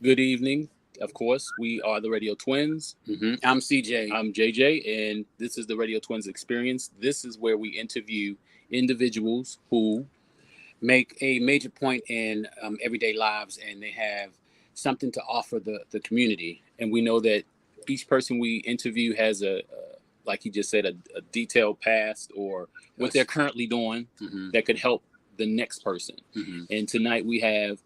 Good evening. Of course, we are the Radio Twins. I'm CJ. I'm JJ, and this is the Radio Twins Experience. This is where we interview individuals who Make a major point in everyday lives, and they have something to offer the community. and we know that each person we interview has like he just said, a detailed past or what they're currently doing that could help the next person. And tonight we have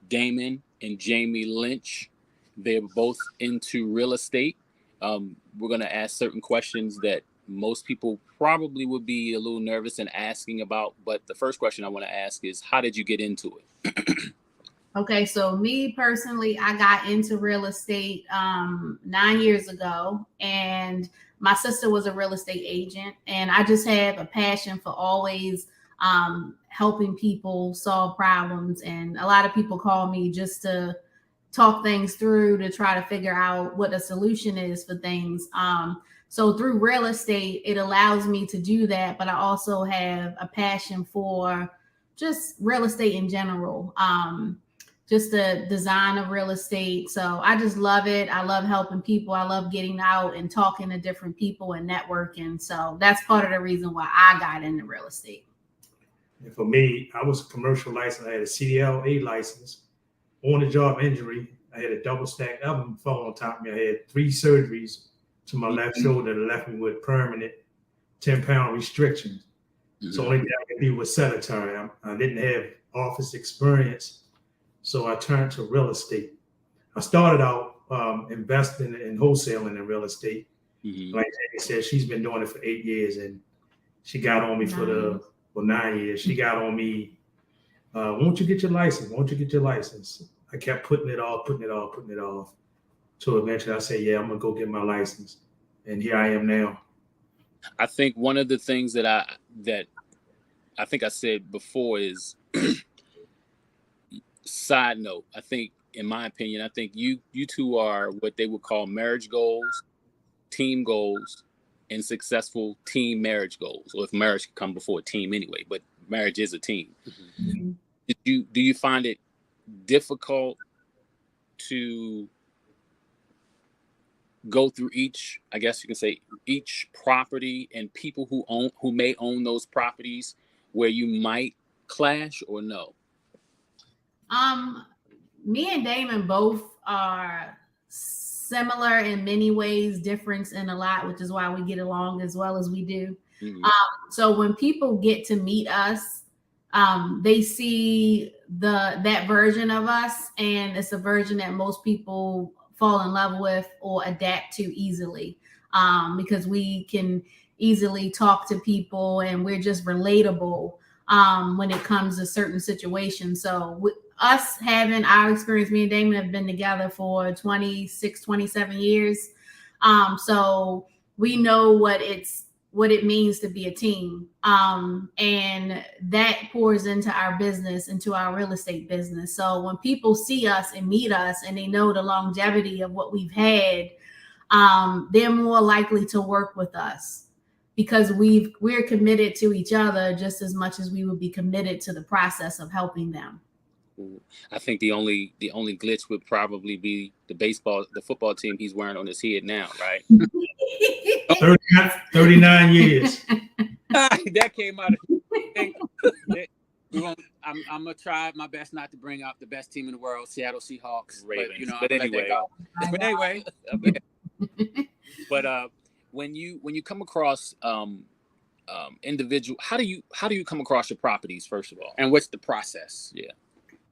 Damon and Jamie Lynch. They're both into real estate. We're going to ask certain questions that most people probably would be a little nervous in asking about. But the first question I want to ask is, how did you get into it? Okay, so me personally, I got into real estate 9 years ago, and my sister was a real estate agent, and I just have a passion for always helping people solve problems. And a lot of people call me just to talk things through to try to figure out what the solution is for things. So through real estate, it allows me to do that, but I also have a passion for just real estate in general. Just the design of real estate. So I just love it. I love helping people. I love getting out and talking to different people and networking. So that's part of the reason why I got into real estate. And for me, I was a commercial license. I had a CDLA license, on the job injury. I had a double stacked album fall on top of me. I had 3 surgeries to my left shoulder that left me with permanent 10-pound restrictions. So only thing I could do was sedentary. I didn't have office experience. So I turned to real estate. I started out investing in wholesaling in real estate. Like Jamie said, she's been doing it for 8 years, and she got on me for 9 years. She got on me, won't you get your license? Won't you get your license? I kept putting it off. So eventually I said, yeah, I'm going to go get my license. And here I am now. I think one of the things that I think I said before is, side note, I think, in my opinion, I think you two are what they would call marriage goals, team goals, and successful team marriage goals. Or if marriage could come before a team anyway, but marriage is a team. Do you find it difficult to go through each, I guess you can say, each property and people who may own those properties where you might clash, or no? Me and Damon both are similar in many ways, difference in a lot, which is why we get along as well as we do. So when people get to meet us, they see that version of us, and it's a version that most people fall in love with or adapt to easily, because we can easily talk to people and we're just relatable when it comes to certain situations. So us having our experience, me and Damon have been together for 26, 27 years. So we know what it means to be a team. And that pours into our business, into our real estate business. So when people see us and meet us and they know the longevity of what we've had, they're more likely to work with us because we're committed to each other just as much as we would be committed to the process of helping them. I think the only glitch would probably be the football team he's wearing on his head now, right? 39 years. That came out of I'm gonna try my best not to bring up the best team in the world, Seattle Seahawks. Ravens. But anyway. But when you come across individual, how do you come across your properties, first of all, and what's the process? Yeah.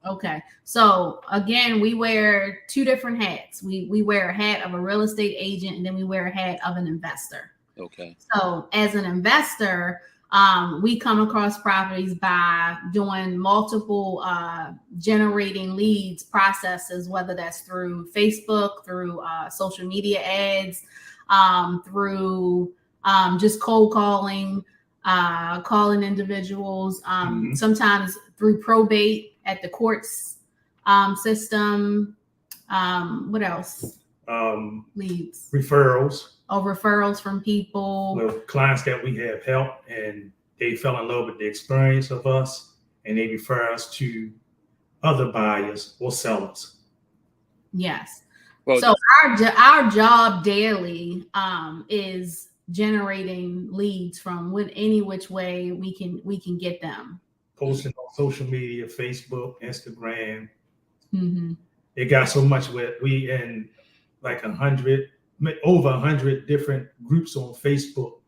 Okay. So again, we wear 2 different hats. We wear a hat of a real estate agent, and then we wear a hat of an investor. Okay. So as an investor, we come across properties by doing multiple generating leads processes, whether that's through Facebook, through social media ads, through just cold calling, calling individuals, sometimes through probate at the courts system. What else? Leads. Referrals. Referrals from people. Well, clients that we have helped and they fell in love with the experience of us, and they refer us to other buyers or sellers. Yes. Well, so our job daily is generating leads from any which way we can get them. Posting on social media, Facebook, Instagram. Mm-hmm. It got so much where we in like over 100 different groups on Facebook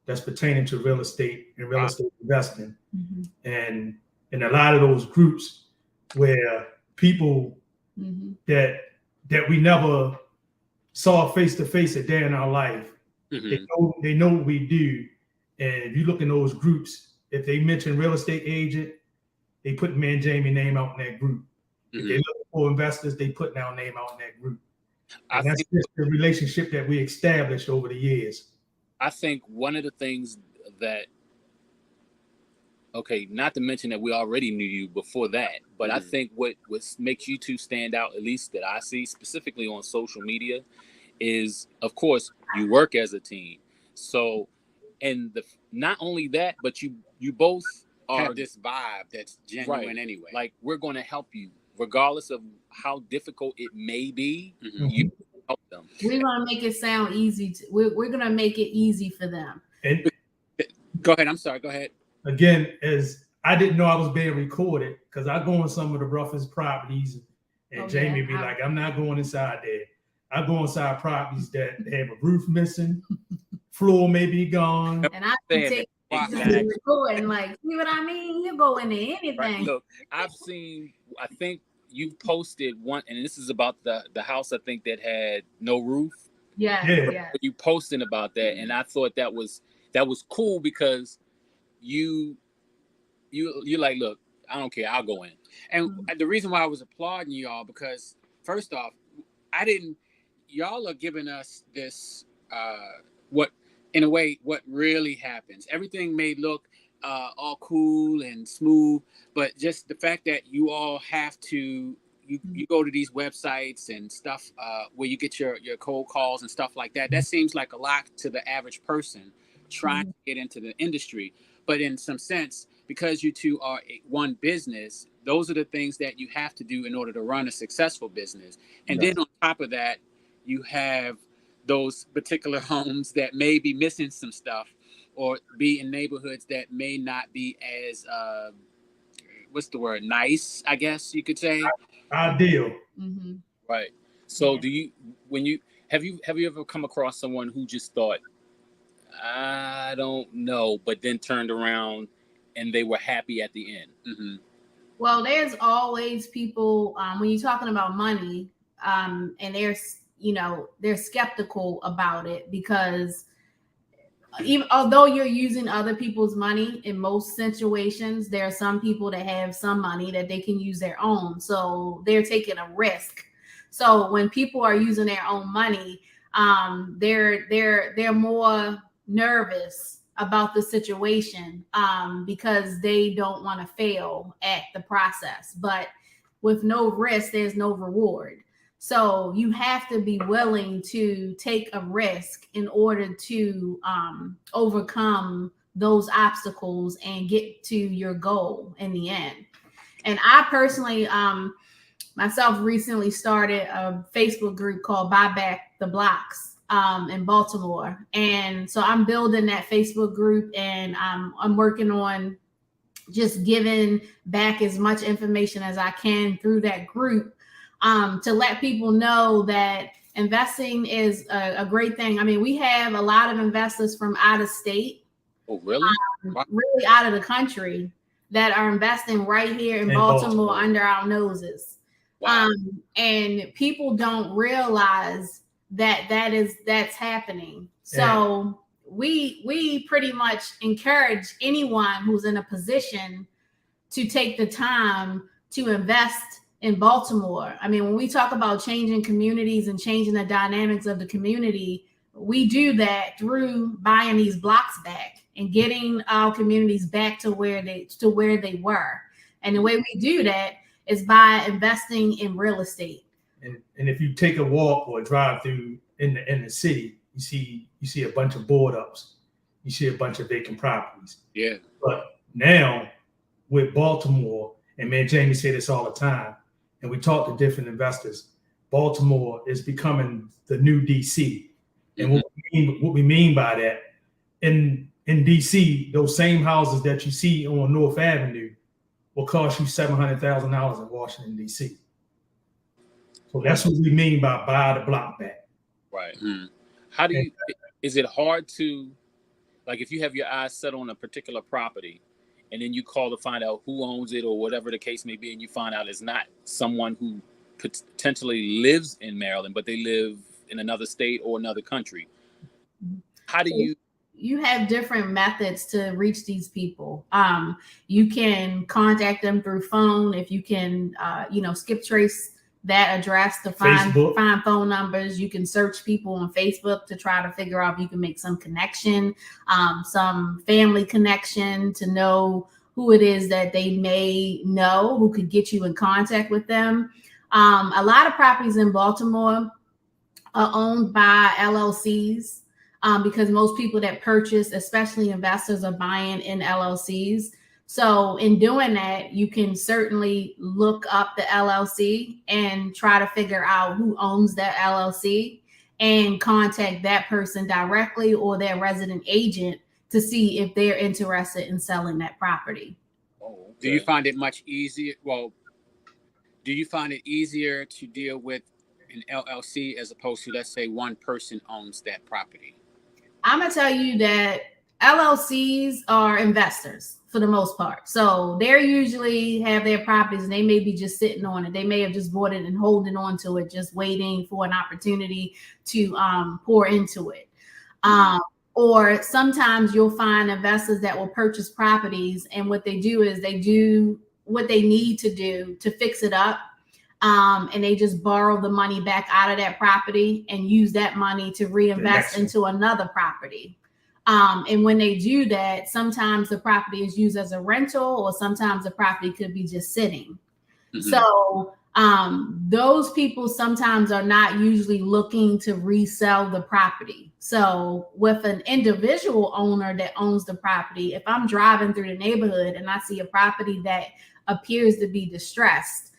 that's pertaining to real estate and real estate investing. Mm-hmm. And in a lot of those groups where people mm-hmm. that we never saw face to face a day in our life, mm-hmm. they know what we do. And if you look in those groups, if they mention real estate agent, they put me and Jamie name out in that group. Mm-hmm. If they look for investors, they put our name out in that group. And that's just the relationship that we established over the years. I think one of the things that, okay, not to mention that we already knew you before that, but I think what makes you two stand out, at least that I see specifically on social media, is, of course, you work as a team. So, and not only that, but you both have this vibe that's genuine anyway. Like, we're going to help you, regardless of how difficult it may be. Mm-hmm. You help them. We're going to make it sound easy. We're going to make it easy for them. And go ahead. I'm sorry. Go ahead. Again, as I didn't know I was being recorded, because I go on some of the roughest properties, and Jamie be like, I'm not going inside there. I go inside properties that have a roof missing, floor may be gone. And I can take recording, like, see what I mean? You go into anything. Right. Look, I think you posted one, and this is about the house, I think, that had no roof. Yeah. You posting about that, and I thought that was cool, because you're like, look, I don't care, I'll go in. And the reason why I was applauding y'all, because first off, y'all are giving us this, what really happens. Everything may look all cool and smooth, but just the fact that you all have to, you go to these websites and stuff where you get your cold calls and stuff like that. That seems like a lot to the average person trying to get into the industry. But in some sense, because you two are one business, those are the things that you have to do in order to run a successful business. And then on top of that, you have those particular homes that may be missing some stuff, or be in neighborhoods that may not be as, what's the word? Nice, I guess you could say. Ideal. Mm-hmm. Right. So have you ever come across someone who just thought, I don't know, but then turned around and they were happy at the end? Mm-hmm. Well, there's always people, when you're talking about money, and they're skeptical about it, because although you're using other people's money in most situations, there are some people that have some money that they can use their own. So they're taking a risk. So when people are using their own money, they're more nervous about the situation, because they don't want to fail at the process. But with no risk, there's no reward. So you have to be willing to take a risk in order to overcome those obstacles and get to your goal in the end. And I personally, myself, recently started a Facebook group called Buy Back the Blocks in Baltimore. And so I'm building that Facebook group, and I'm working on just giving back as much information as I can through that group, to let people know that investing is a great thing. I mean, we have a lot of investors from out of state. Oh, really? Really out of the country that are investing right here in Baltimore under our noses. Wow. And people don't realize that's happening. So we pretty much encourage anyone who's in a position to take the time to invest in Baltimore. I mean, when we talk about changing communities and changing the dynamics of the community, we do that through buying these blocks back and getting our communities back to where they were. And the way we do that is by investing in real estate. And if you take a walk or a drive through in the city, you see a bunch of board ups, you see a bunch of vacant properties. Yeah. But now with Baltimore, and man, Jamie say this all the time, and we talk to different investors, Baltimore is becoming the new DC. And what we mean by that, in DC, those same houses that you see on North Avenue will cost you $700,000 in Washington, DC. So that's what we mean by buy the block back. Right. How do you, is it hard to, like if you have your eyes set on a particular property and then you call to find out who owns it or whatever the case may be, and you find out it's not someone who potentially lives in Maryland, but they live in another state or another country. How do you have different methods to reach these people. You can contact them through phone. If you can, skip trace that address to find phone numbers. You can search people on Facebook to try to figure out if you can make some connection, some family connection to know who it is that they may know who could get you in contact with them. A lot of properties in Baltimore are owned by LLCs because most people that purchase, especially investors, are buying in LLCs. So in doing that, you can certainly look up the LLC and try to figure out who owns that LLC and contact that person directly or their resident agent to see if they're interested in selling that property. Oh, okay. Do you find it much easier? Well, do you find it easier to deal with an LLC as opposed to, let's say, one person owns that property? I'm going to tell you that LLCs are investors for the most part. So they usually have their properties and they may be just sitting on it. They may have just bought it and holding on to it, just waiting for an opportunity to pour into it. Or sometimes you'll find investors that will purchase properties, and what they do is they do what they need to do to fix it up. And they just borrow the money back out of that property and use that money to reinvest into another property. And when they do that, sometimes the property is used as a rental, or sometimes the property could be just sitting. So those people sometimes are not usually looking to resell the property. So with an individual owner that owns the property, if I'm driving through the neighborhood and I see a property that appears to be distressed,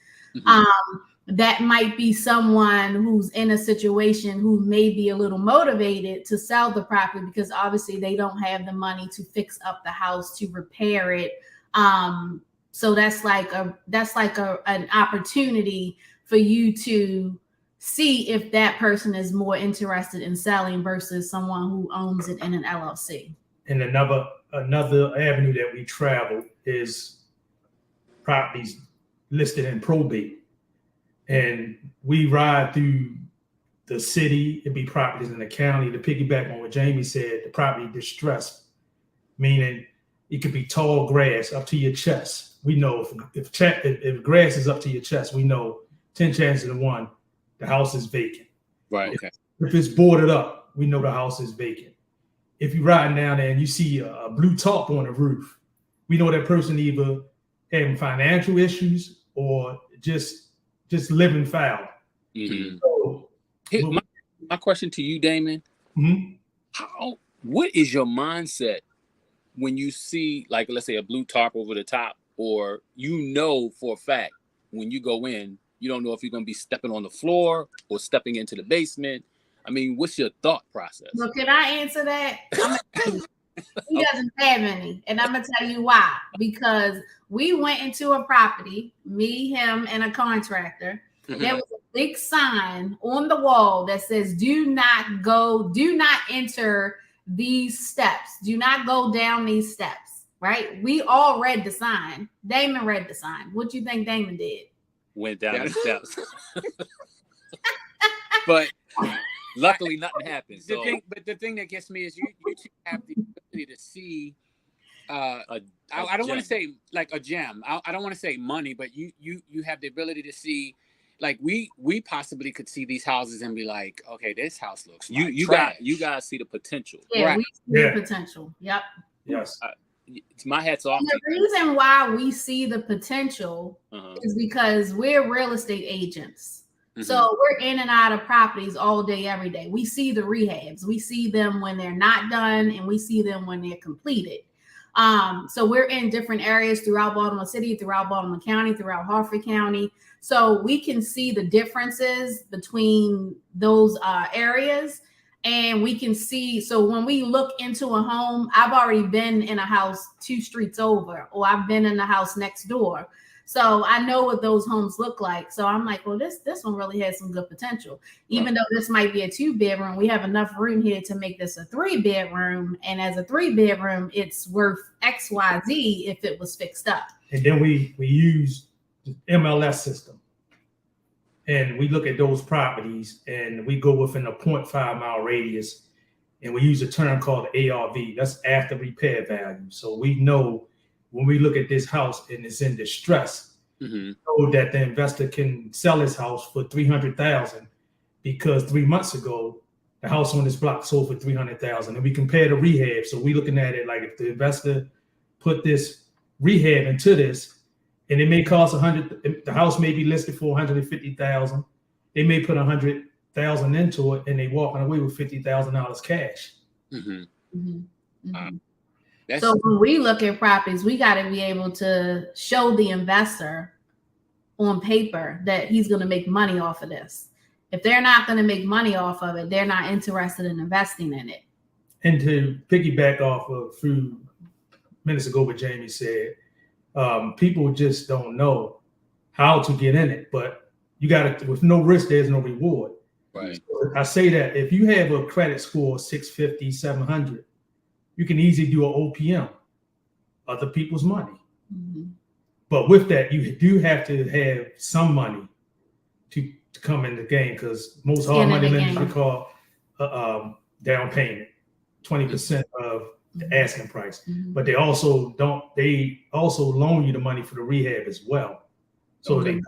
that might be someone who's in a situation who may be a little motivated to sell the property because obviously they don't have the money to fix up the house, to repair it. So that's like an opportunity for you to see if that person is more interested in selling versus someone who owns it in an LLC. And another avenue that we travel is properties listed in probate. And we ride through the city, it'd be properties in the county. To piggyback on what Jamie said, the property distressed, meaning it could be tall grass up to your chest. We know if grass is up to your chest, we know 10 chances to 1, the house is vacant. Right. Okay. If it's boarded up, we know the house is vacant. If you're riding down there and you see a blue top on the roof, we know that person either having financial issues or just living foul. So, hey, my question to you, Damon, what is your mindset when you see, like, let's say a blue tarp over the top, or for a fact when you go in, you don't know if you're going to be stepping on the floor or stepping into the basement? I mean, what's your thought process? Well, can I answer that? He doesn't have any, and I'm going to tell you why. Because we went into a property, me, him, and a contractor. There was a big sign on the wall that says, do not enter these steps. Do not go down these steps, right? We all read the sign. Damon read the sign. What do you think Damon did? Went down the steps. But luckily nothing happened. The thing that gets me is you two have the ability to see I don't want to say like a gem. I don't want to say money, but you have the ability to see, like we possibly could see these houses and be like, okay, this house looks like you guys see the potential. Yeah, right. We see the potential. Yep. Yes. My hat's off. And the reason why we see the potential is because we're real estate agents. So we're in and out of properties all day, every day. We see the rehabs. We see them when they're not done, and we see them when they're completed. So we're in different areas throughout Baltimore City, throughout Baltimore County, throughout Harford County. So we can see the differences between those areas. And we can see, so when we look into a home, I've already been in a house 2 streets over, or I've been in the house next door. So I know what those homes look like. So I'm like, well, this one really has some good potential. Even though this might be a 2-bedroom, we have enough room here to make this a 3-bedroom. And as a 3-bedroom, it's worth XYZ if it was fixed up. And then we use the MLS system. And we look at those properties and we go within a 0.5 mile radius, and we use a term called ARV. That's after repair value. So we know when we look at this house and it's in distress, know that the investor can sell his house for $300,000 because 3 months ago the house on this block sold for $300,000. And we compare the rehab. So we looking at it like if the investor put this rehab into this, and it may cost $100,000. The house may be listed for $150,000. They may put $100,000 into it, and they walking away with $50,000 cash. So when we look at properties, we got to be able to show the investor on paper that he's going to make money off of this. If they're not going to make money off of it, they're not interested in investing in it. And to piggyback off of a few minutes ago what Jamie said, people just don't know how to get in it, but you got to, with no risk, there's no reward. Right. So I say that if you have a credit score of 650, 700, you can easily do an OPM, other people's money. But with that, you do have to have some money to come in the game, because most hard money lenders we call down payment, 20% of the asking price. But they also loan you the money for the rehab as well. So they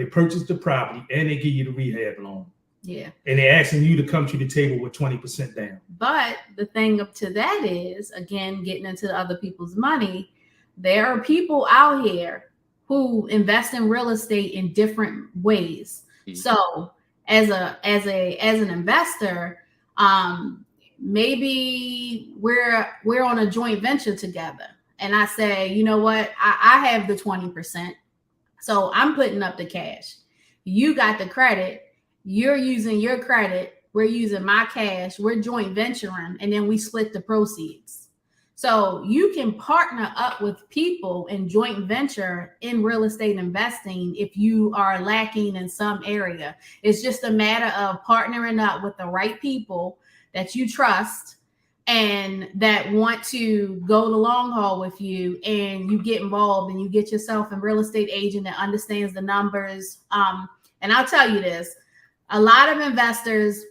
purchase the property and they give you the rehab loan. Yeah. And they're asking you to come to the table with 20% down. But the thing up to that is, again, getting into other people's money, there are people out here who invest in real estate in different ways. So as an investor, maybe we're on a joint venture together, and I say, you know what, I have the 20%, so I'm putting up the cash. You got the credit. You're using your credit. We're using my cash. We're joint venturing, and then we split the proceeds. So you can partner up with people in joint venture in real estate investing if you are lacking in some area. It's just a matter of partnering up with the right people that you trust and that want to go the long haul with you, and you get involved and you get yourself a real estate agent that understands the numbers. And I'll tell you this, a lot of investors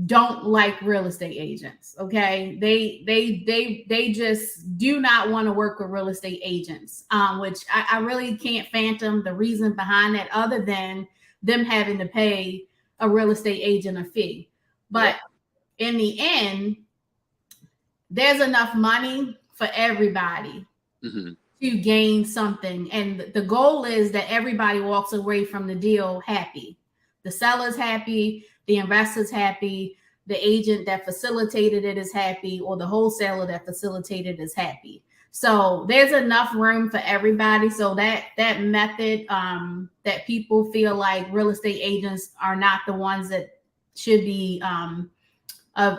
don't like real estate agents. Okay. They just do not want to work with real estate agents, which I really can't fathom the reason behind that, other than them having to pay a real estate agent a fee. But in the end, there's enough money for everybody to gain something. And the goal is that everybody walks away from the deal happy. The seller's happy, the investor's happy, the agent that facilitated it is happy, or the wholesaler that facilitated is happy. So there's enough room for everybody. So that method that people feel like real estate agents are not the ones that should be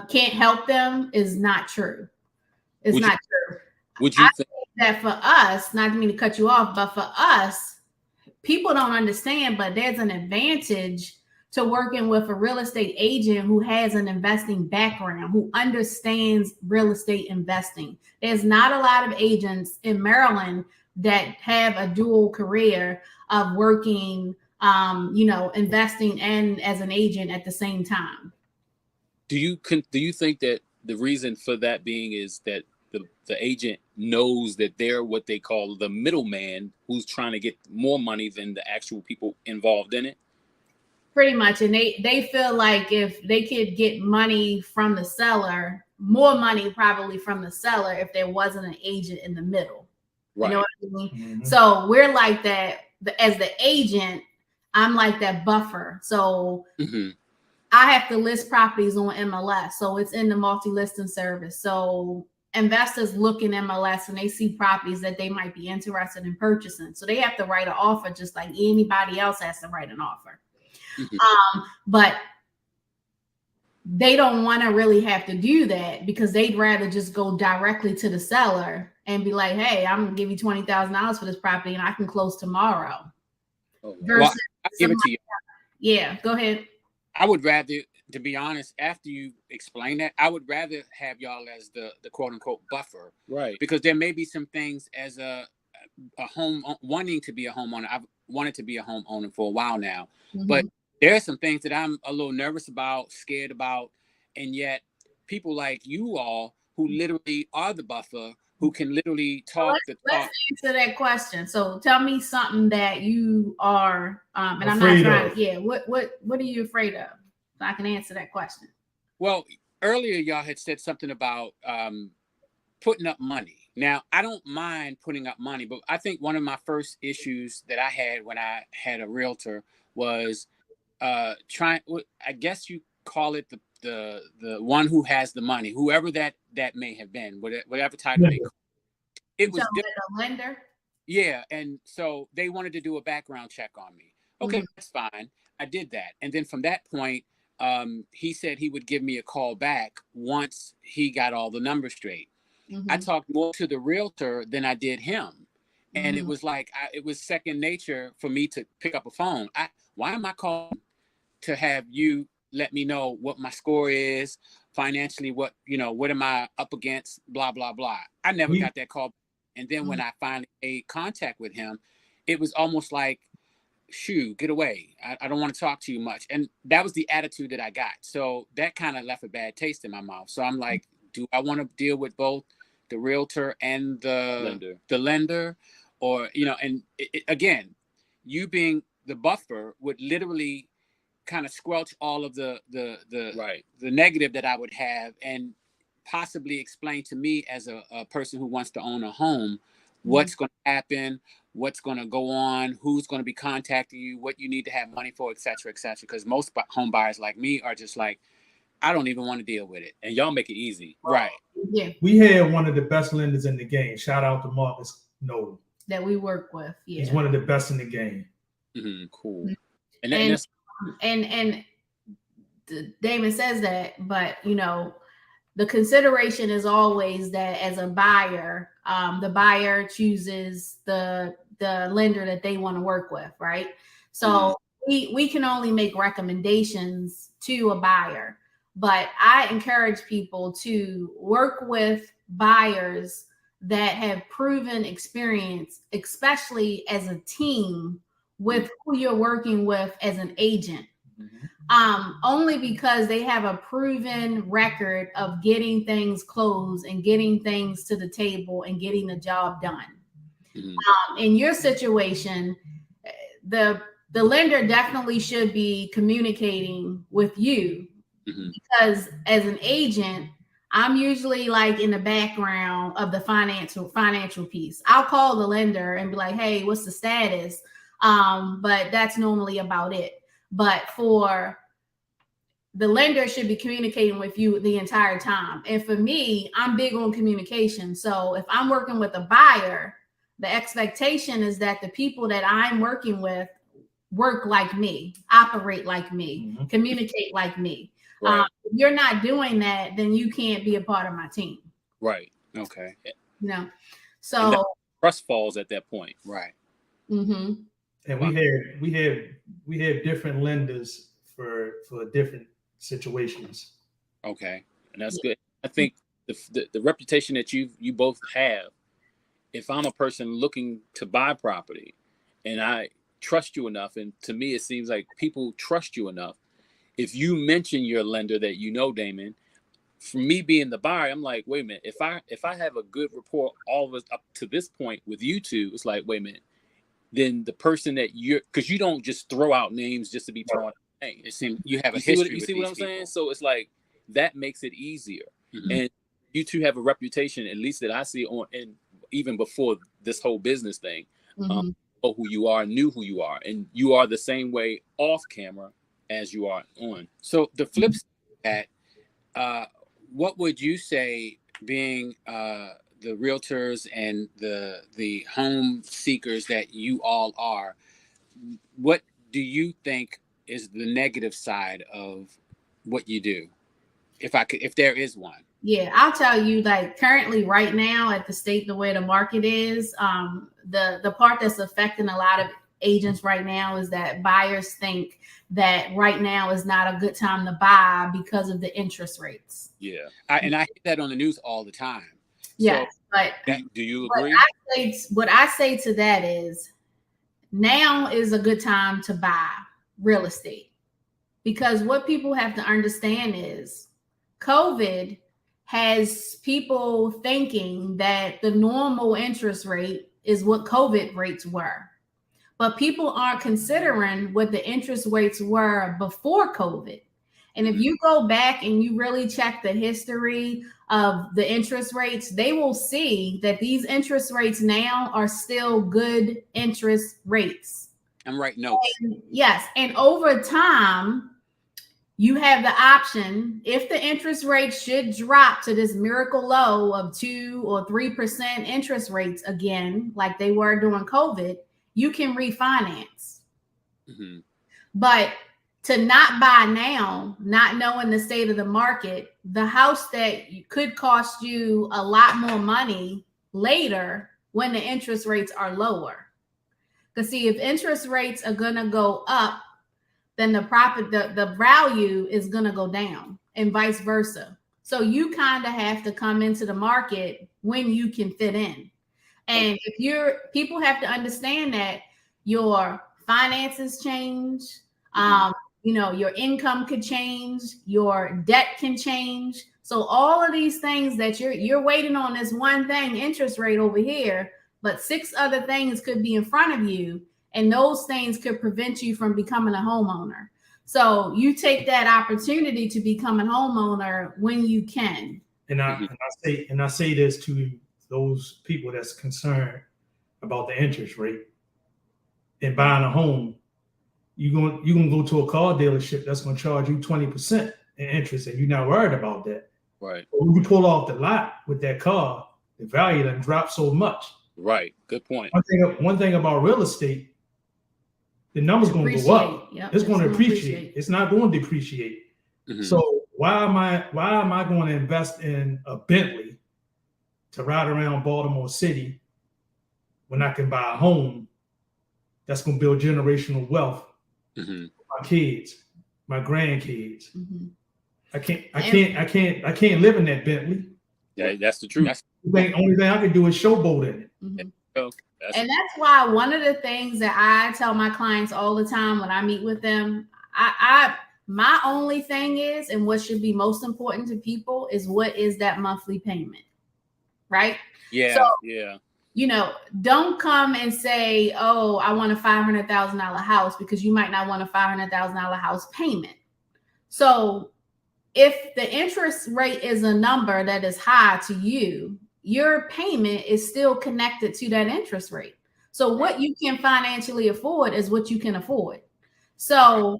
can't help them is not true. It's not true. Would you think that for us, not to mean to cut you off, but for us, people don't understand, but there's an advantage to working with a real estate agent who has an investing background, who understands real estate investing. There's not a lot of agents in Maryland that have a dual career of working, investing and as an agent at the same time. Do you think that the reason for that being is that the agent knows that they're what they call the middleman who's trying to get more money than the actual people involved in it? Pretty much. And they feel like if they could get money from the seller, more money probably from the seller if there wasn't an agent in the middle. Right. You know what I mean? So we're like that. As the agent, I'm like that buffer. So I have to list properties on MLS. So it's in the multi-listing service. So investors look in MLS and they see properties that they might be interested in purchasing. So they have to write an offer just like anybody else has to write an offer. But they don't want to really have to do that because they'd rather just go directly to the seller and be like, hey, I'm going to give you $20,000 for this property and I can close tomorrow. Well, I'll give it to you. Yeah, go ahead. I would rather, to be honest, after you explain that, I would rather have y'all as the quote unquote buffer. Right. Because there may be some things as a home wanting to be a homeowner. I've wanted to be a homeowner for a while now, but there are some things that I'm a little nervous about, scared about, and yet people like you all who literally are the buffer, who can literally talk the talk. Let's answer that question. So tell me something that you are, and I'm afraid not trying of. to, yeah, what are you afraid of? So I can answer that question. Well, earlier y'all had said something about putting up money. Now, I don't mind putting up money, but I think one of my first issues that I had when I had a realtor was trying, I guess you call it the one who has the money, whoever that may have been, whatever title they call it. It was like a lender. Yeah, and so they wanted to do a background check on me. Okay, that's fine. I did that, and then from that point, he said he would give me a call back once he got all the numbers straight. I talked more to the realtor than I did him, and it was like it was second nature for me to pick up a phone. Why am I calling to have you let me know what my score is financially? What am I up against? Blah blah blah. I never got that call, and then when I finally made contact with him, it was almost like, shoo, get away. I don't want to talk to you much. And that was the attitude that I got. So that kind of left a bad taste in my mouth. So I'm like, do I want to deal with both the realtor and the lender? Or, and again, you being the buffer would literally kind of squelch all of the negative that I would have and possibly explain to me as a person who wants to own a home, what's going to happen, what's going to go on, who's going to be contacting you, what you need to have money for, et cetera, because most home buyers like me are just like, I don't even want to deal with it. And y'all make it easy. Right. Yeah. We had one of the best lenders in the game. Shout out to Marcus Nolan. That we work with. Yeah. He's one of the best in the game. Cool. And Damon says that, but the consideration is always that as a buyer, the buyer chooses the lender that they want to work with, right? So we can only make recommendations to a buyer, but I encourage people to work with buyers that have proven experience, especially as a team with who you're working with as an agent. Only because they have a proven record of getting things closed and getting things to the table and getting the job done. In your situation, the lender definitely should be communicating with you because as an agent, I'm usually like in the background of the financial piece. I'll call the lender and be like, hey, what's the status? But that's normally about it. But for the lender should be communicating with you the entire time. And for me, I'm big on communication. So if I'm working with a buyer, the expectation is that the people that I'm working with work like me, operate like me, communicate like me. Right. If you're not doing that, then you can't be a part of my team. Right. Okay. So trust falls at that point. Right. And we have different lenders for different situations. Okay, and that's good. I think the reputation that you both have, if I'm a person looking to buy property and I trust you enough, and to me it seems like people trust you enough, if you mention your lender that Damon, for me being the buyer, I'm like, wait a minute, if I have a good rapport all of us up to this point with you two, it's like, wait a minute, then the person that because you don't just throw out names just to be throwing out names. It seems you have a history. You see what I'm saying? So it's like that makes it easier. And you two have a reputation, at least that I see on, and even before this whole business thing, know who you are, knew who you are, and you are the same way off camera as you are on. So the flip side of that, what would you say being the realtors and the home seekers that you all are, what do you think is the negative side of what you do? If there is one. Yeah, I'll tell you, like currently right now at the state, the way the market is, the part that's affecting a lot of agents right now is that buyers think that right now is not a good time to buy because of the interest rates. Yeah. I hear that on the news all the time. Yes, so but do you agree? What I say to that is now is a good time to buy real estate, because what people have to understand is COVID has people thinking that the normal interest rate is what COVID rates were. But people aren't considering what the interest rates were before COVID. And if you go back and you really check the history of the interest rates, they will see that these interest rates now are still good interest rates. I'm writing notes. Yes. And over time, you have the option, if the interest rate should drop to this miracle low of 2 or 3% interest rates again, like they were during COVID, you can refinance. Mm-hmm. But to not buy now, not knowing the state of the market, the house that could cost you a lot more money later when the interest rates are lower. Because see, if interest rates are going to go up, then the value is going to go down and vice versa. So you kind of have to come into the market when you can fit in. And people have to understand that your finances change, your income could change, your debt can change. So all of these things that you're waiting on this one thing, interest rate over here, but 6 other things could be in front of you. And those things could prevent you from becoming a homeowner. So you take that opportunity to become a homeowner when you can. And I say this to those people that's concerned about the interest rate and buying a home. You're gonna go to a car dealership that's gonna charge you 20% in interest, and you're not worried about that. Right. But when you pull off the lot with that car, the value doesn't drop so much. Right. Good point. One thing about real estate, the number's going to go up. Yep. It's going to appreciate. It's not going to depreciate. Mm-hmm. So why am I going to invest in a Bentley to ride around Baltimore City when I can buy a home that's going to build generational wealth for my kids, my grandkids? Mm-hmm. I can't live in that Bentley. Yeah, that's the truth. The only thing I can do is showboat in it. Mm-hmm. That's why one of the things that I tell my clients all the time when I meet with them, my only thing is, and what should be most important to people is, what is that monthly payment, right? Yeah, so, yeah. Don't come and say, oh, I want a $500,000 house, because you might not want a $500,000 house payment. So if the interest rate is a number that is high to you, your payment is still connected to that interest rate. So what you can financially afford is what you can afford. So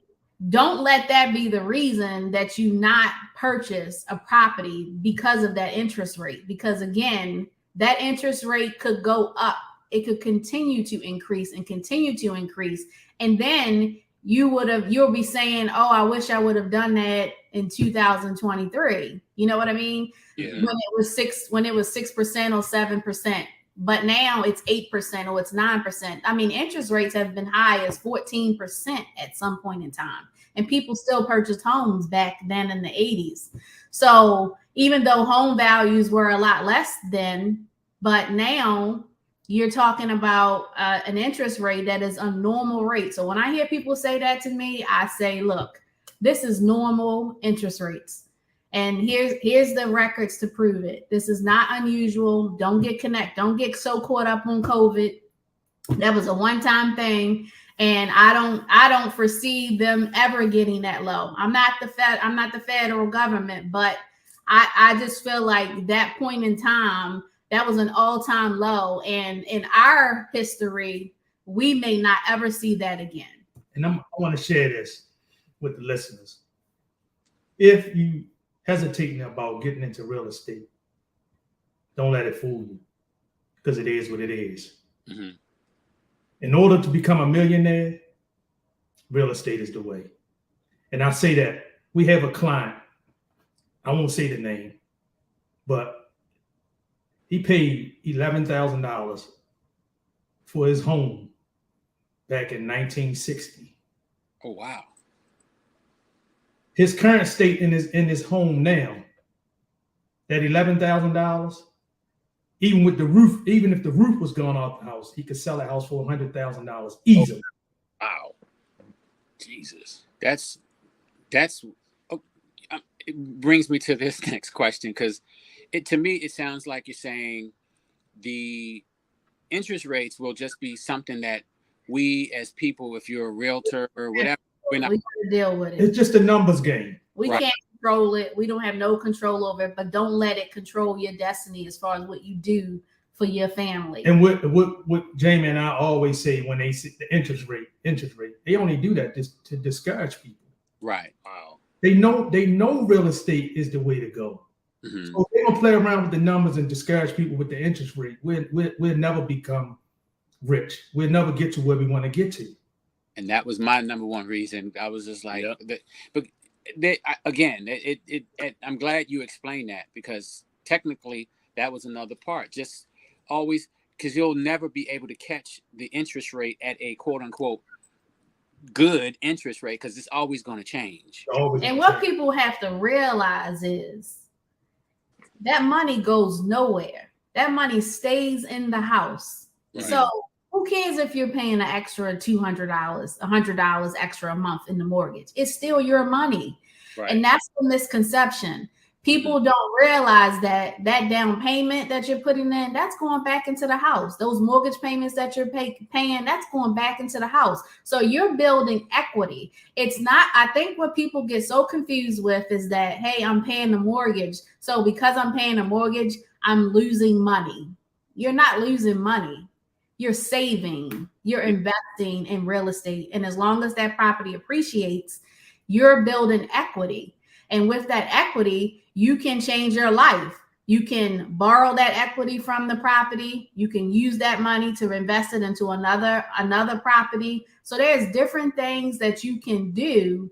don't let that be the reason that you not purchase a property because of that interest rate. Because again, that interest rate could go up. It could continue to increase and continue to increase. And then you'll be saying, oh, I wish I would have done that in 2023. You know what I mean? Yeah. When it was 6% or 7%, but now it's 8% or it's 9%. I mean, interest rates have been high as 14% at some point in time, and people still purchased homes back then in the 80s. So even though home values were a lot less then, but now you're talking about an interest rate that is a normal rate. So when I hear people say that to me, I say, look, this is normal interest rates. And here's the records to prove it. This is not unusual. Don't get so caught up on COVID. That was a one-time thing. And I don't foresee them ever getting that low. I'm not the federal government, but I just feel like that point in time, that was an all-time low. And in our history, we may not ever see that again. And I want to share this with the listeners. If you hesitating about getting into real estate, Don't let it fool you, because it is what it is. Mm-hmm. In order to become a millionaire, real estate is the way. And I say that we have a client, I won't say the name, but he paid $11,000 for his home back in 1960. Oh, wow. His current state in his home now, that $11,000, even with the roof, even if the roof was gone off the house, he could sell the house for $100,000 easily. Oh, wow. Jesus. That's it brings me to this next question, because to me it sounds like you're saying the interest rates will just be something that we as people, if you're a realtor or whatever, we got to deal with it. It's just a numbers game. We can't control it. We don't have no control over it, but don't let it control your destiny as far as what you do for your family. And what Jamie and I always say when they see the interest rate, they only do that just to discourage people. Right. Wow. They know real estate is the way to go. Mm-hmm. So if they don't play around with the numbers and discourage people with the interest rate, we'll never become rich. We'll never get to where we want to get to. And that was my number one reason. I was just like, I'm glad you explained that, because technically that was another part. Just always, because you'll never be able to catch the interest rate at a quote unquote good interest rate, because it's always going to change. And what people have to realize is that money goes nowhere. That money stays in the house. Right. So who cares if you're paying an extra $200, $100 extra a month in the mortgage? It's still your money. Right. And that's the misconception. People don't realize that down payment that you're putting in, that's going back into the house. Those mortgage payments that you're paying, that's going back into the house. So you're building equity. It's not, I think what people get so confused with is that, hey, I'm paying the mortgage. So because I'm paying a mortgage, I'm losing money. You're not losing money. You're saving, you're investing in real estate. And as long as that property appreciates, you're building equity. And with that equity, you can change your life. You can borrow that equity from the property. You can use that money to invest it into another property. So there's different things that you can do,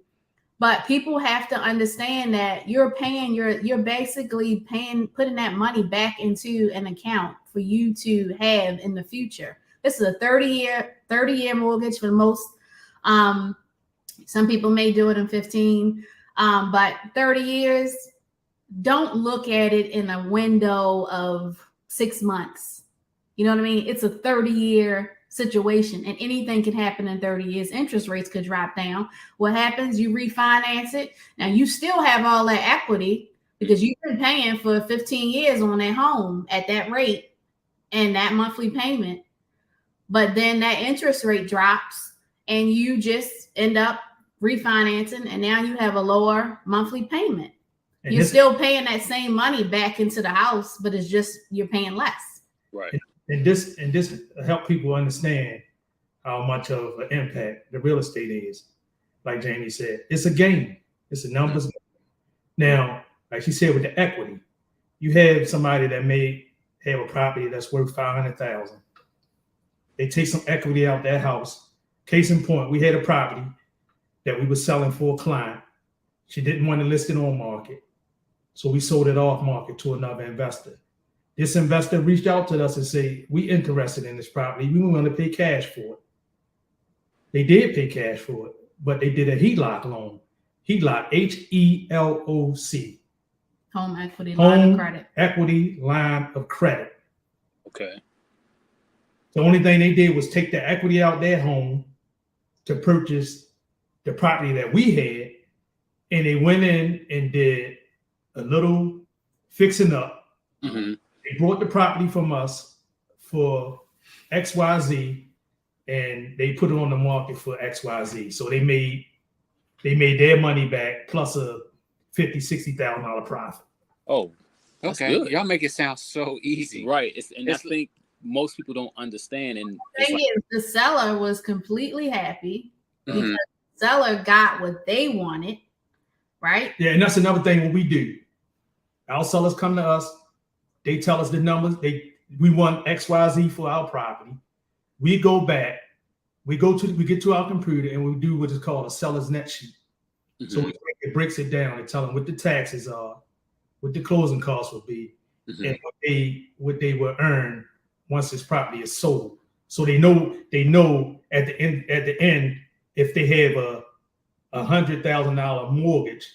but people have to understand that you're basically putting that money back into an account for you to have in the future. This is a 30-year mortgage for most. Some people may do it in 15, but 30 years. Don't look at it in a window of 6 months. You know what I mean? It's a 30-year situation, and anything can happen in 30 years. Interest rates could drop down. What happens? You refinance it. Now you still have all that equity because you've been paying for 15 years on that home at that rate and that monthly payment. But then that interest rate drops and you just end up refinancing, and now you have a lower monthly payment. And you're still paying that same money back into the house, but it's just you're paying less. Right. And this help people understand how much of an impact the real estate is. Like Jamie said, it's a game. It's a numbers game. Now, like she said, with the equity, you have somebody that may have a property that's worth $500,000. They take some equity out that house. Case in point, we had a property that we were selling for a client. She didn't want to list it on market. So we sold it off market to another investor. This investor reached out to us and said, we interested in this property. We want to pay cash for it. They did pay cash for it, but they did a HELOC loan. HELOC, H-E-L-O-C. Home equity line of credit. Equity line of credit. Okay. The only thing they did was take the equity out their home to purchase the property that we had, and they went in and did a little fixing up. Mm-hmm. They bought the property from us for XYZ, and they put it on the market for XYZ. So they made their money back plus a $50,000-$60,000 profit. Oh, okay. Good. Y'all make it sound so easy, right? I think most people don't understand. And the seller was completely happy because the seller got what they wanted, right? Yeah, and that's another thing what we do. Our sellers come to us. They tell us the numbers. We want XYZ for our property. We go back. We get to our computer and we do what is called a seller's net sheet. Mm-hmm. So it breaks it down and tell them what the taxes are, what the closing costs will be, mm-hmm. and what they will earn once this property is sold. So they know at the end if they have a $100,000 mortgage,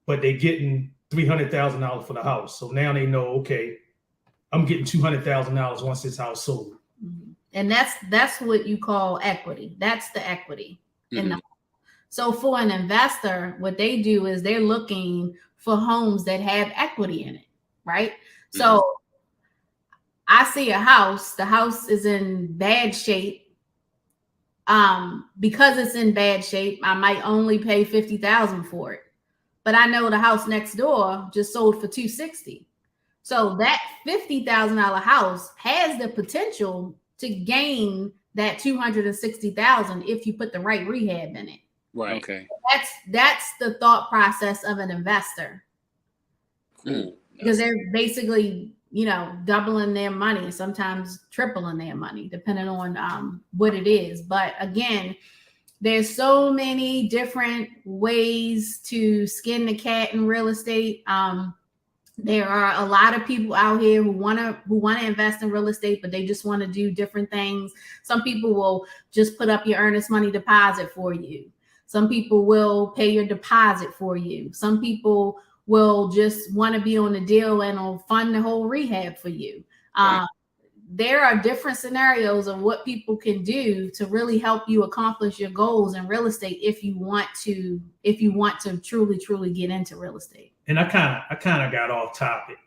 but they're getting $300,000 for the house. So now they know, okay, I'm getting $200,000 once this house sold. Mm-hmm. And that's what you call equity. That's the equity. Mm-hmm. So for an investor, what they do is they're looking for homes that have equity in it, right? Mm-hmm. So I see a house, the house is in bad shape. Because it's in bad shape, I might only pay $50,000 for it. But I know the house next door just sold for $260,000. So that $50,000 house has the potential to gain that $260,000 if you put the right rehab in it. Right. Okay. That's the thought process of an investor. Cool. Because they're basically, doubling their money, sometimes tripling their money, depending on what it is. But again, there's so many different ways to skin the cat in real estate. There are a lot of people out here who want to invest in real estate, but they just want to do different things. Some people will just put up your earnest money deposit for you. Some people will pay your deposit for you. Some people will just want to be on the deal and will fund the whole rehab for you. Right. There are different scenarios of what people can do to really help you accomplish your goals in real estate if you want to truly get into real estate. And I kind of got off topic,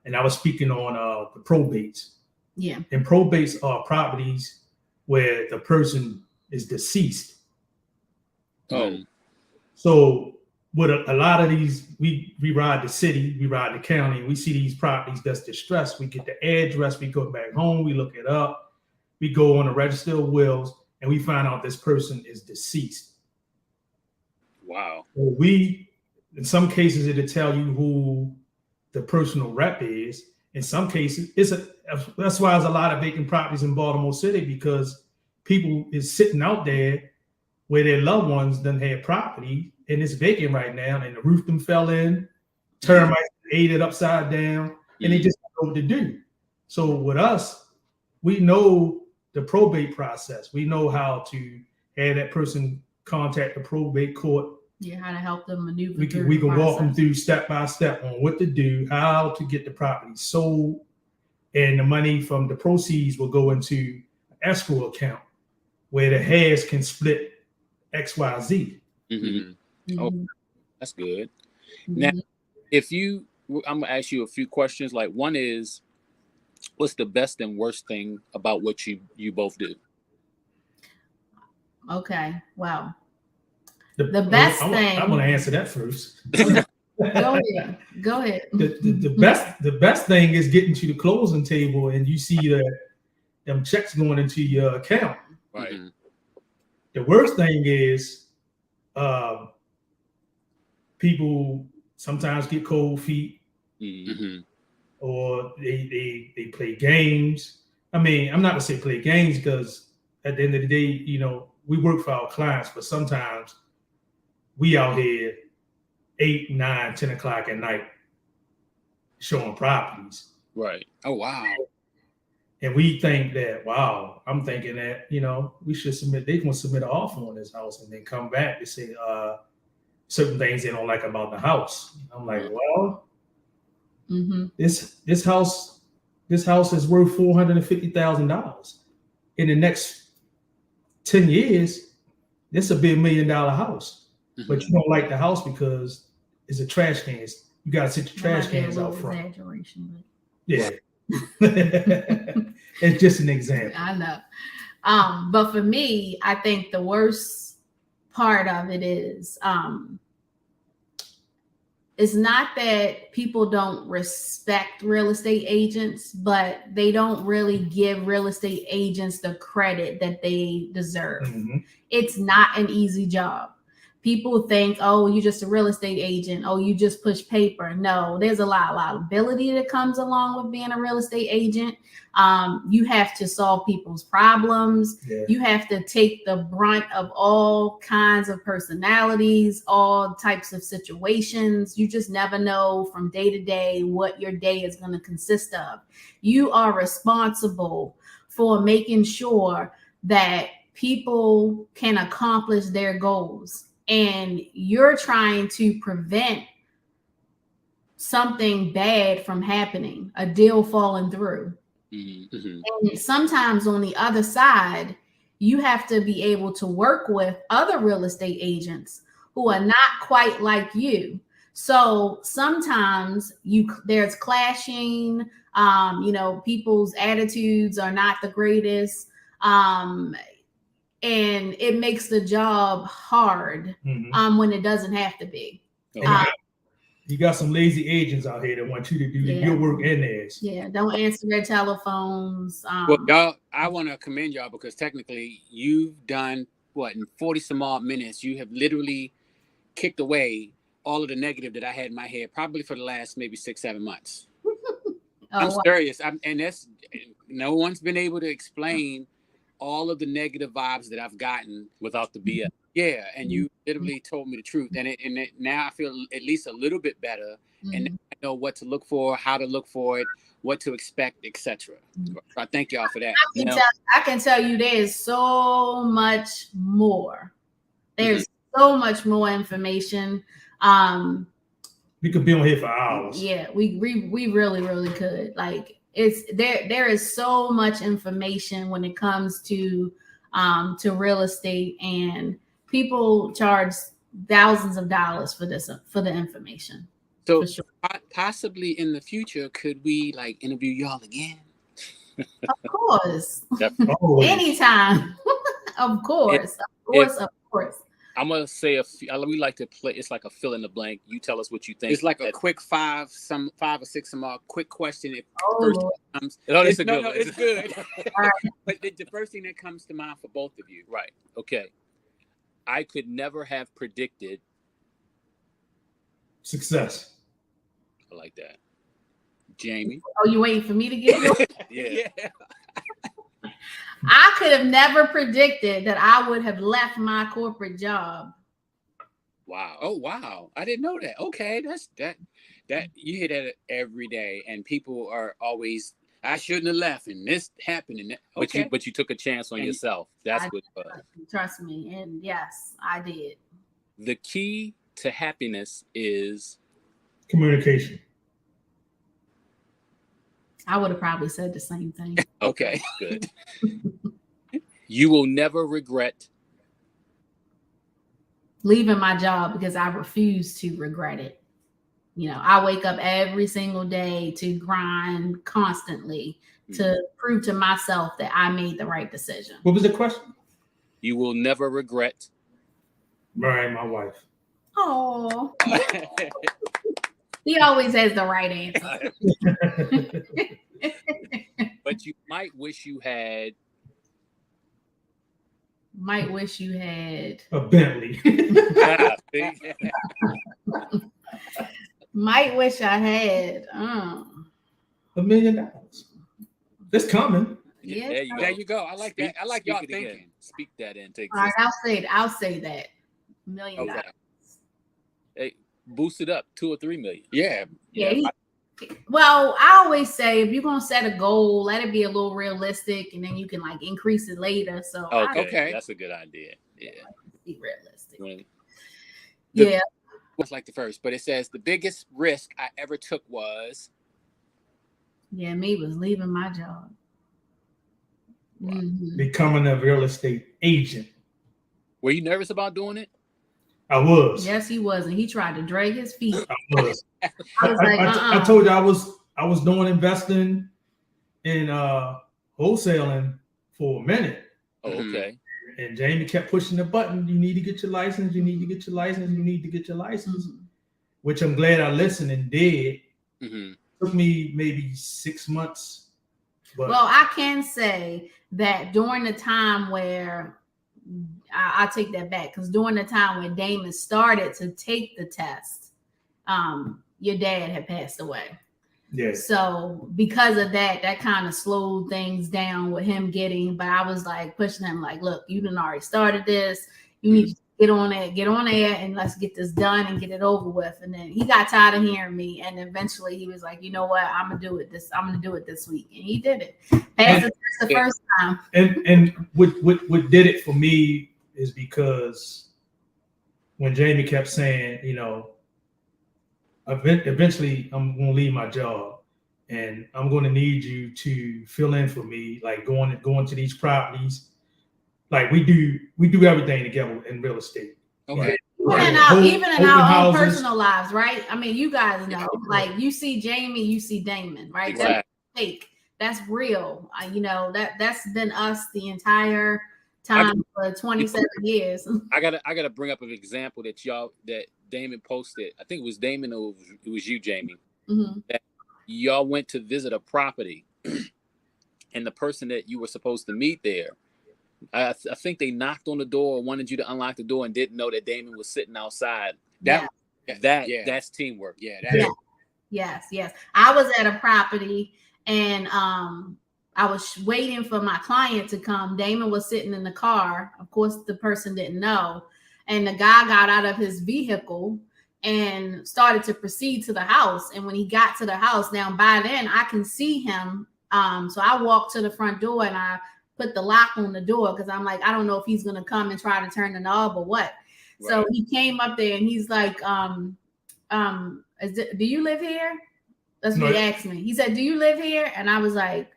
and I was speaking on the probates. Yeah. And probates are properties where the person is deceased. Oh. So with a lot of these, we ride the city, we ride the county, we see these properties that's distressed. We get the address, we go back home, we look it up, we go on the register of wills, and we find out this person is deceased. Wow. So in some cases, it'll tell you who the personal rep is. In some cases, that's why there's a lot of vacant properties in Baltimore City, because people is sitting out there where their loved ones done had property and it's vacant right now, and the roof them fell in, termites ate it upside down, and they just don't know what to do. So with us, we know the probate process. We know how to have that person contact the probate court. Yeah, how to help them maneuver. We can walk them through step by step on what to do, how to get the property sold, and the money from the proceeds will go into an escrow account where the heirs can split XYZ. Mm-hmm. Oh, that's good. Mm-hmm. Now, I'm gonna ask you a few questions. Like, one is, what's the best and worst thing about what you both do? Okay, wow. The best thing. I want to answer that first. Go ahead. The best thing is getting to the closing table and you see them checks going into your account. Right. Mm-hmm. The worst thing is people sometimes get cold feet, mm-hmm. or they play games. I mean, I'm not gonna say play games because at the end of the day, we work for our clients, but sometimes we out here 8, 9, 10 o'clock at night showing properties. Right. Oh, wow. And we think that, wow, I'm thinking that, we should they can submit an offer on this house and then come back and say certain things they don't like about the house. I'm like, well, mm-hmm. this house is worth $450,000. In the next 10 years, this will be $1 million house. Mm-hmm. But you don't like the house because it's a trash can. You got to sit the trash cans out front. Exaggeration, but... Yeah. It's just an example. I know. But for me, I think the worst part of it is it's not that people don't respect real estate agents, but they don't really give real estate agents the credit that they deserve. Mm-hmm. It's not an easy job. people think, oh, you're just a real estate agent. Oh, you just push paper. No, there's a lot of liability that comes along with being a real estate agent. You have to solve people's problems. Yeah. You have to take the brunt of all kinds of personalities, all types of situations. You just never know from day to day what your day is going to consist of. You are responsible for making sure that people can accomplish their goals. And you're trying to prevent something bad from happening, a deal falling through. Mm-hmm. And sometimes on the other side, you have to be able to work with other real estate agents who are not quite like you. So sometimes there's clashing, people's attitudes are not the greatest. And it makes the job hard when it doesn't have to be. You got some lazy agents out here that want you to do your work and theirs. Yeah, don't answer their telephones. Well, y'all, I want to commend y'all because technically you've done in 40 some odd minutes, you have literally kicked away all of the negative that I had in my head, probably for the last maybe 6-7 months. I'm serious. And that's, no one's been able to explain all of the negative vibes that I've gotten without the BS. Yeah, and you literally told me the truth, and now I feel at least a little bit better, and I know what to look for, how to look for it, what to expect, etc. So I thank y'all for that. I can tell you there is so much more. There's so much more information. We could be on here for hours. Yeah, we really, really could. Like, it's there is so much information when it comes to real estate, and people charge thousands of dollars for the information. So sure. Possibly in the future, could we interview y'all again? Of course. Anytime. Of course. Of course. I'm gonna say we like to play. It's like a fill in the blank. You tell us what you think. It's like a quick five or six quick question. If comes, it's good. But the first thing that comes to mind for both of you, right? Okay. I could never have predicted success. I like that, Jamie. Oh, you waiting for me to give you? Yeah. I could have never predicted that I would have left my corporate job. Wow. Oh, wow. I didn't know that. Okay. That you hear that every day, and people are always, I shouldn't have left, and this happened, and that. Okay. But you took a chance on yourself. That's what. Trust me. And yes, I did. The key to happiness is communication. I would have probably said the same thing. Okay, good. You will never regret leaving my job because I refuse to regret it. I wake up every single day to grind constantly to prove to myself that I made the right decision. What was the question? You will never regret marrying my wife. Oh. He always has the right answer. But you might wish you had. Might wish you had a Bentley. Might wish I had $1 million. It's coming. Yeah, there you go. I like that. I like y'all thinking. Again. Speak that in. All right, I'll say that $1 million. Hey, boost it up 2 or 3 million. Yeah. Well, I always say if you're gonna set a goal, let it be a little realistic, and then you can increase it later. So okay, that's a good idea. Yeah, be realistic. Yeah, was like the first, but it says the biggest risk I ever took was. Yeah, me was leaving my job. Wow. Becoming a real estate agent. Were you nervous about doing it? I was. Yes, he was, and he tried to drag his feet. I was. I told you I was doing investing in wholesaling for a minute. Oh, okay. And Jamie kept pushing the button. You need to get your license. You need to get your license. You need to get your license. Which I'm glad I listened and did. Took me maybe 6 months. But well, I can say that during the time where I'll take that back, because during the time when Damon started to take the test, your dad had passed away. Yes. So because of that, that kind of slowed things down with him getting. But I was like pushing him, like, look, you done already started this. You need to get on there, and let's get this done and get it over with. And then he got tired of hearing me, and eventually he was like, you know what, I'm gonna do it this week, and he did it. Passed the test the first time. And what did it for me is because when Jamie kept saying, you know, eventually I'm going to leave my job, and I'm going to need you to fill in for me, like going to these properties. Like we do everything together in real estate. Okay. Even in our own personal lives, right? I mean, you guys know, like you see Jamie, you see Damon, right? Exactly. That's fake. That's real. You know, that's been us the entire time for 27 years. I gotta bring up an example that Damon posted. I think it was Damon or it was you, Jamie. Mm-hmm. That y'all went to visit a property, and the person that you were supposed to meet there, I think they knocked on the door, wanted you to unlock the door, and didn't know that Damon was sitting outside. That's teamwork. Yes. I was at a property, and I was waiting for my client to come. Damon was sitting in the car. Of course, the person didn't know. And the guy got out of his vehicle and started to proceed to the house. And when he got to the house, now by then I can see him. So I walked to the front door and I put the lock on the door, because I'm like, I don't know if he's going to come and try to turn the knob or what. Right. So he came up there and he's like, do you live here? That's what he asked me. He said, do you live here? And I was like,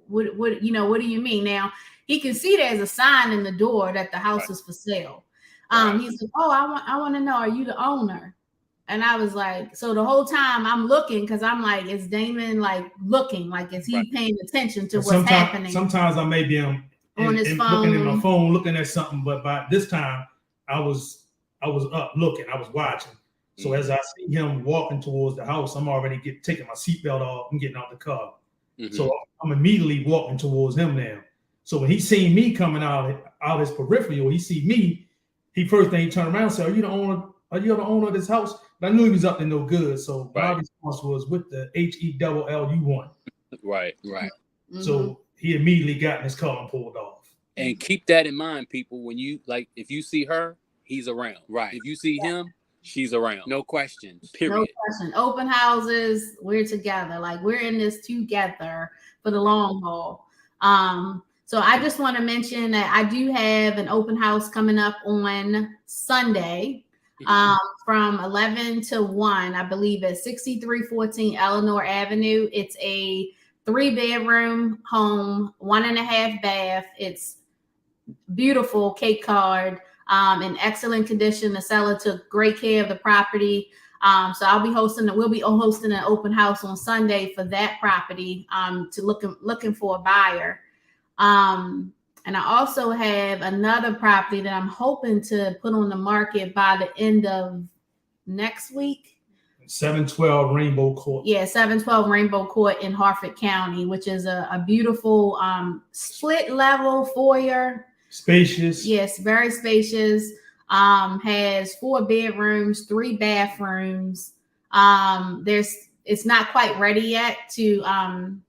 what do you mean? Now he can see there's a sign in the door that the house is for sale. He's like, oh, I want to know, are you the owner? And I was like, so the whole time I'm looking, because I'm like, is Damon like looking, like, is he paying attention to what's happening? Sometimes I may be on his phone, looking at my phone, looking at something, but by this time I was up looking, I was watching. So as I see him walking towards the house, I'm already taking my seatbelt off and getting out the car. Mm-hmm. So I'm immediately walking towards him now. So when he seen me coming out his peripheral, he see me. First thing he turned around and said, "Are you the owner? Are you the owner of this house?" But I knew he was up to no good. So my response was with the HELLU1. Right. Mm-hmm. So he immediately got in his car and pulled off. And keep that in mind, people. When you if you see her, he's around. Right. If you see him, she's around. No questions. Period. No question. Open houses, we're together. Like, we're in this together for the long haul. So I just want to mention that I do have an open house coming up on Sunday from 11 to 1, I believe, at 6314 Eleanor Avenue. It's a 3-bedroom home, 1.5 bath. It's beautiful, Cape Cod, in excellent condition. The seller took great care of the property. So we'll be hosting an open house on Sunday for that property, to looking for a buyer. And I also have another property that I'm hoping to put on the market by the end of next week. 712 Rainbow Court. Yeah, 712 Rainbow Court in Harford County, which is a beautiful split level foyer. Spacious. Yes, very spacious. Has 4 bedrooms, 3 bathrooms. It's not quite ready yet to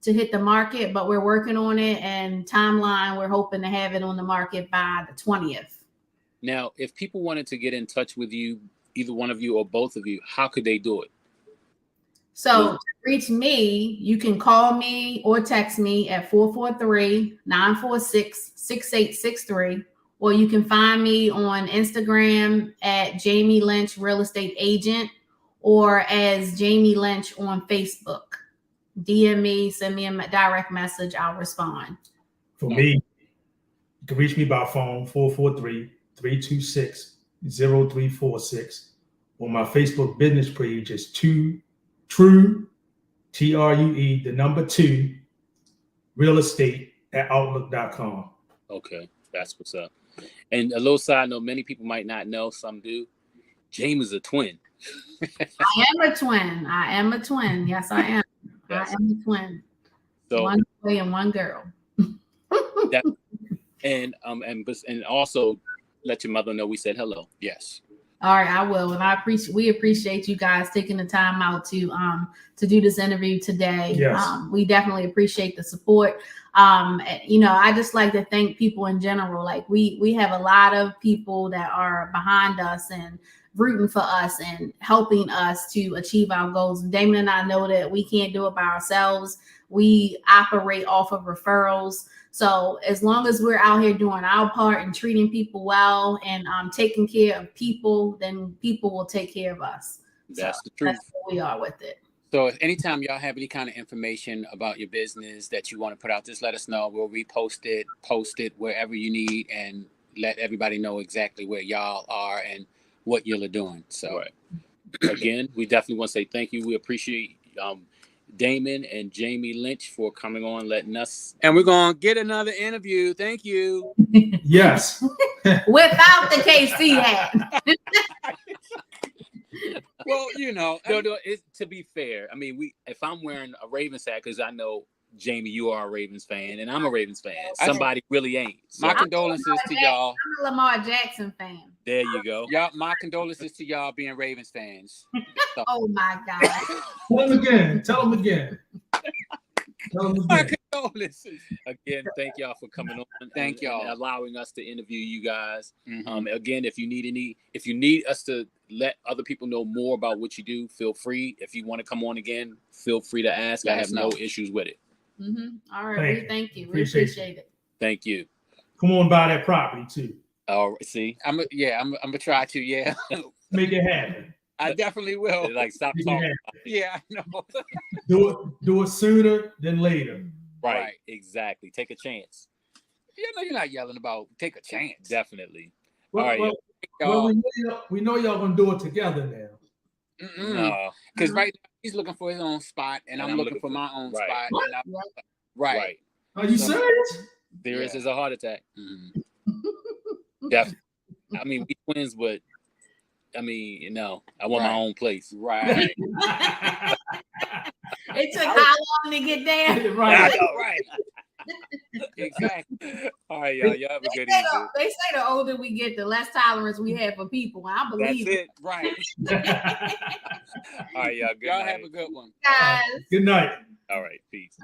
hit the market, but we're working on it, and timeline, we're hoping to have it on the market by the 20th. Now, if people wanted to get in touch with you, either one of you or both of you, how could they do it? So to reach me, you can call me or text me at 443-946-6863, or you can find me on Instagram at Jamie Lynch Real Estate Agent, or as Jamie Lynch on Facebook. DM me, send me a direct message, I'll respond. For me, you can reach me by phone, 443-326-0346. On my Facebook business page is True, TRUE, the number 2, real estate at outlook.com. Okay, that's what's up. And a little side note, many people might not know, some do. James is a twin. I am a twin. Yes, I am. Yes. I am a twin. So, one boy and one girl. And also let your mother know we said hello. Yes. All right, I will, and we appreciate you guys taking the time out to do this interview today. Yes. We definitely appreciate the support. I just like to thank people in general. Like we have a lot of people that are behind us and rooting for us and helping us to achieve our goals. Damon and I know that we can't do it by ourselves. We operate off of referrals. So as long as we're out here doing our part and treating people well and taking care of people, then people will take care of us. That's the truth. That's what we are with it. So if anytime y'all have any kind of information about your business that you want to put out, just let us know. We'll repost it, post it wherever you need, and let everybody know exactly where y'all are and what y'all are doing. So again, we definitely want to say thank you. We appreciate Damon and Jamie Lynch for coming on, letting us. And we're going to get another interview. Thank you. Yes. Without the KC hat. Well, no, to be fair, I mean, if I'm wearing a Ravens hat, because I know, Jamie, you are a Ravens fan, and I'm a Ravens fan. Somebody really ain't. So. My condolences to y'all. I'm a Lamar Jackson fan. There you go. Y'all, my condolences to y'all being Ravens fans. So. Oh my God. Tell them again. My condolences. Again, thank y'all for coming on. Thank y'all. And allowing us to interview you guys. Again, if you need us to let other people know more about what you do, feel free. If you want to come on again, feel free to ask. I have no issues with it. All right. Thank you. We appreciate it. Thank you. Come on, buy that property too. All right. See, I'm gonna try to. Yeah. Make it happen. I definitely will. Like, stop talking. Yeah, I know. Do it sooner than later. Right. Exactly. Take a chance. You're not yelling about take a chance. Definitely. Well, all right. Well, we know y'all gonna do it together now. No, because right now he's looking for his own spot, and I'm looking for my own spot. Right. Are you serious? Serious as a heart attack. Definitely. I mean, we twins, but I mean, I want my own place. Right. It took how long to get there? Right. I know, right. Exactly. All right, y'all. Y'all have a good evening. They say the older we get, the less tolerance we have for people. I believe That's it. Right. All right, y'all. Good night. Have a good one. Guys. Good night. All right. Peace.